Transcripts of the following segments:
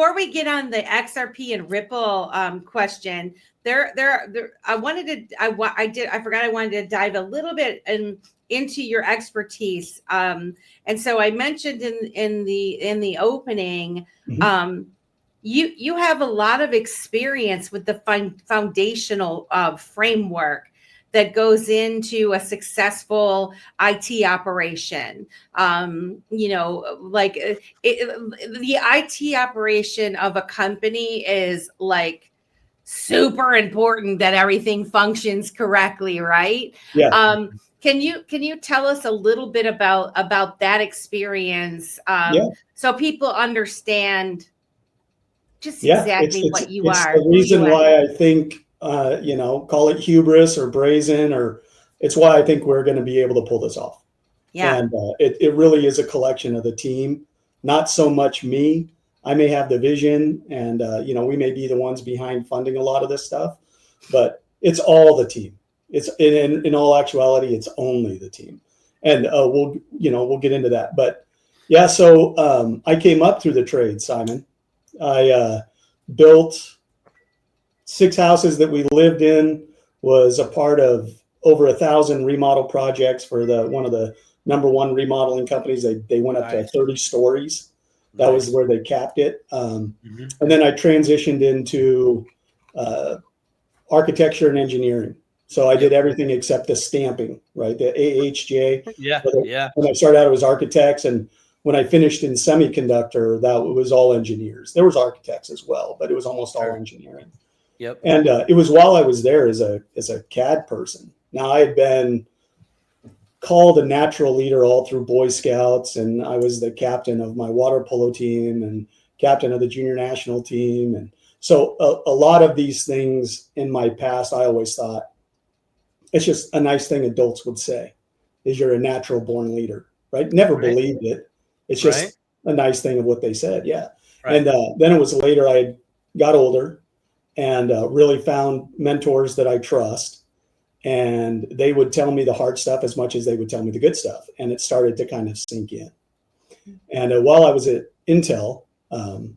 Before we get on the XRP and Ripple question, I forgot I wanted to dive a little bit into your expertise. And so I mentioned in the opening, you have a lot of experience with the foundational framework that goes into a successful IT operation. Like the IT operation of a company is like super important that everything functions correctly, right? Yeah. Can you tell us a little bit about that experience, so people understand just exactly what you are? It's the reason why I think, call it hubris or brazen, or it's why I think we're going to be able to pull this off. Yeah. And it really is a collection of the team, not so much me. I may have the vision and, we may be the ones behind funding a lot of this stuff, but it's all the team. It's in all actuality, it's only the team. And we'll get into that. But yeah, so I came up through the trade, Simon. I built 6 houses that we lived in, was a part of over 1,000 remodel projects for one of the number one remodeling companies. They went up to 30 stories. That was where they capped it. And then I transitioned into architecture and engineering. So I did everything except the stamping, right? The AHJ. When I started out, it was architects, and when I finished in semiconductor, that was all engineers. There was architects as well, but it was almost all engineering. Yep. And it was while I was there as a CAD person. Now, I had been called a natural leader all through Boy Scouts, and I was the captain of my water polo team and captain of the junior national team. And so a lot of these things in my past, I always thought it's just a nice thing adults would say, is you're a natural born leader, right? Never believed it. It's just a nice thing of what they said. Yeah. And then it was later I got older and really found mentors that I trust. And they would tell me the hard stuff as much as they would tell me the good stuff. And it started to kind of sink in. And while I was at Intel,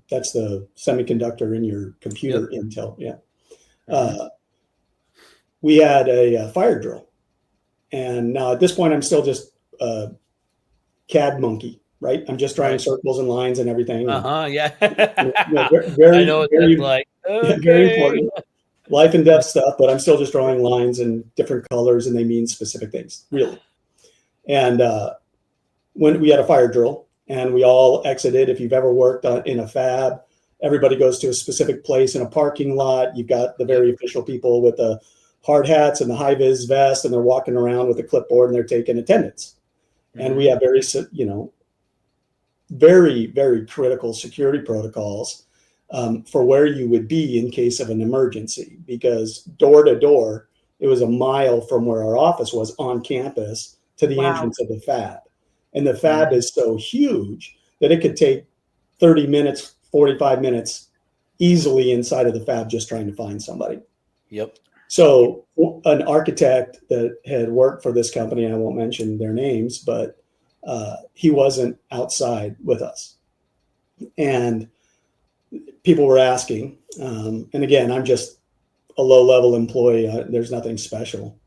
that's the semiconductor in your computer, Intel. Yeah. We had a fire drill. And now at this point, I'm still just a CAD monkey. Right, I'm just drawing circles and lines and everything. Yeah. Very, I know what very, that's like. very important, life and death stuff. But I'm still just drawing lines in different colors, and they mean specific things, really. And when we had a fire drill, and we all exited. If you've ever worked in a fab, everybody goes to a specific place in a parking lot. You've got the very official people with the hard hats and the high vis vest, and they're walking around with a clipboard and they're taking attendance. And we have very, very critical security protocols for where you would be in case of an emergency, because door to door, it was a mile from where our office was on campus to the entrance of the fab. And the fab is so huge that it could take 30 minutes, 45 minutes easily inside of the fab just trying to find somebody. Yep. So an architect that had worked for this company, I won't mention their names, but he wasn't outside with us. And people were asking, and again, I'm just a low-level employee. There's nothing special.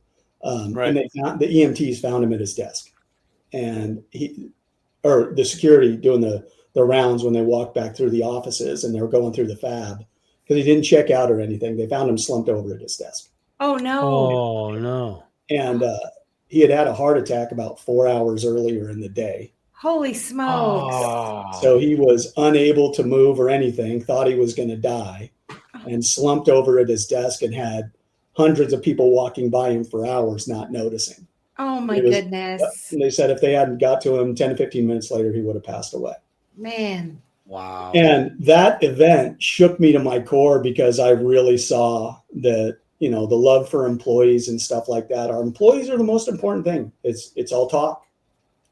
And the EMTs found him at his desk. And the security doing the rounds when they walked back through the offices, and they were going through the fab, because he didn't check out or anything. They found him slumped over at his desk. Oh, no. Oh, no. And he had a heart attack about 4 hours earlier in the day. Holy smokes. So he was unable to move or anything, thought he was going to die, and slumped over at his desk and had hundreds of people walking by him for hours not noticing. Oh, my goodness. And they said if they hadn't got to him 10 to 15 minutes later, he would have passed away. Man. Wow. And that event shook me to my core, because I really saw that, the love for employees and stuff like that. Our employees are the most important thing. It's all talk.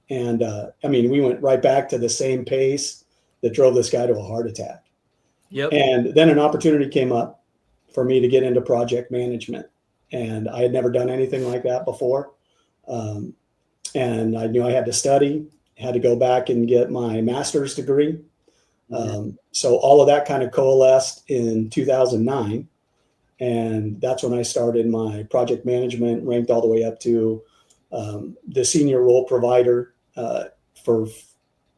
And we went right back to the same pace that drove this guy to a heart attack. Yep. And then an opportunity came up for me to get into project management. And I had never done anything like that before. And I knew I had to study, had to go back and get my master's degree. So all of that kind of coalesced in 2009. And that's when I started my project management, ranked all the way up to the senior role provider for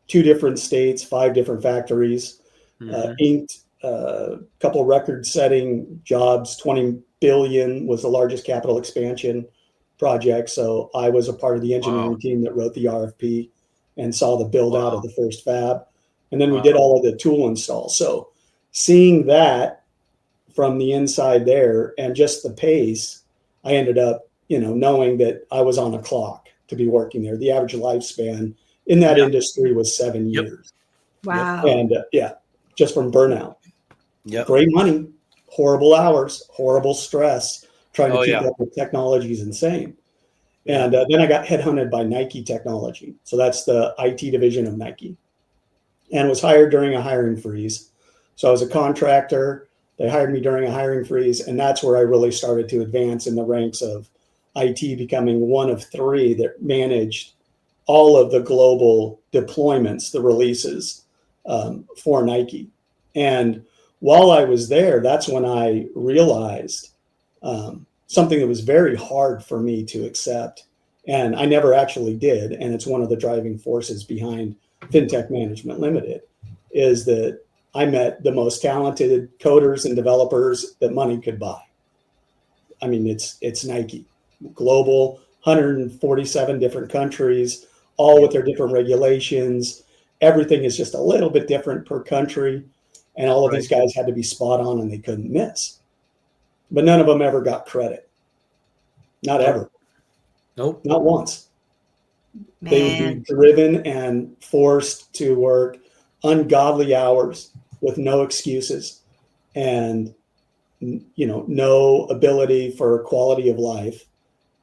2 different states, 5 different factories, inked a couple record-setting jobs. 20 billion was the largest capital expansion project. So I was a part of the engineering team that wrote the RFP and saw the build out of the first fab. And then we did all of the tool installs. So seeing that from the inside there and just the pace, I ended up, knowing that I was on a clock to be working there. The average lifespan in that industry was 7 years. Wow. And just from burnout. Yep. Great money, horrible hours, horrible stress, trying to keep up with technology is insane. And then I got headhunted by Nike Technology. So that's the IT division of Nike, and was hired during a hiring freeze. So I was a contractor. They hired me during a hiring freeze. And that's where I really started to advance in the ranks of IT, becoming one of 3 that managed all of the global deployments, the releases for Nike. And while I was there, that's when I realized something that was very hard for me to accept. And I never actually did. And it's one of the driving forces behind Fintech Management Limited, is that I met the most talented coders and developers that money could buy. I mean, it's Nike, global, 147 different countries, all with their different regulations. Everything is just a little bit different per country. And all of these guys had to be spot on and they couldn't miss. But none of them ever got credit. Not ever. Nope. Not once. Man. They would be driven and forced to work ungodly hours with no excuses and, no ability for quality of life.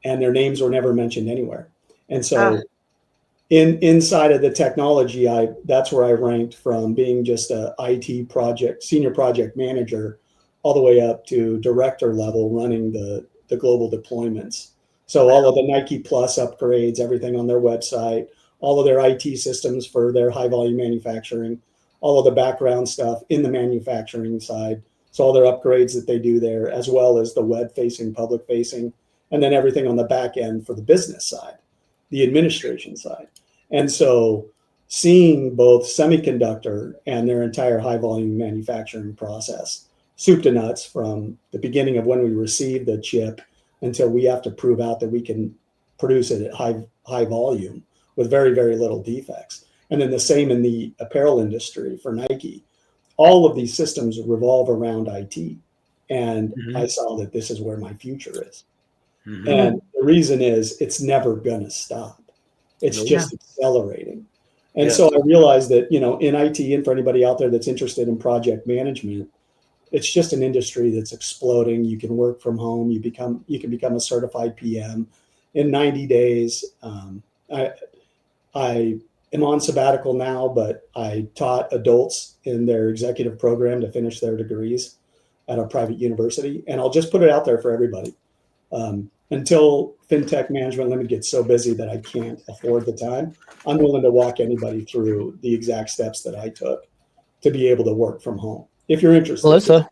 And their names were never mentioned anywhere. And so inside of the technology, that's where I ranked, from being just a IT project, senior project manager, all the way up to director level, running the global deployments. So all of the Nike Plus upgrades, everything on their website, all of their IT systems for their high volume manufacturing, all of the background stuff in the manufacturing side. So all their upgrades that they do there, as well as the web facing, public facing, and then everything on the back end for the business side, the administration side. And so seeing both semiconductor and their entire high volume manufacturing process, soup to nuts, from the beginning of when we receive the chip until we have to prove out that we can produce it at high volume with very, very little defects. And then the same in the apparel industry for Nike. All of these systems revolve around IT. And I saw that this is where my future is. And the reason is it's never going to stop. It's just accelerating. And so I realized that, in IT, and for anybody out there that's interested in project management, it's just an industry that's exploding. You can work from home. You can become a certified PM in 90 days. I am on sabbatical now, but I taught adults in their executive program to finish their degrees at a private university. And I'll just put it out there for everybody. Until Fintech Management Limited gets so busy that I can't afford the time, I'm willing to walk anybody through the exact steps that I took to be able to work from home. If you're interested. Melissa,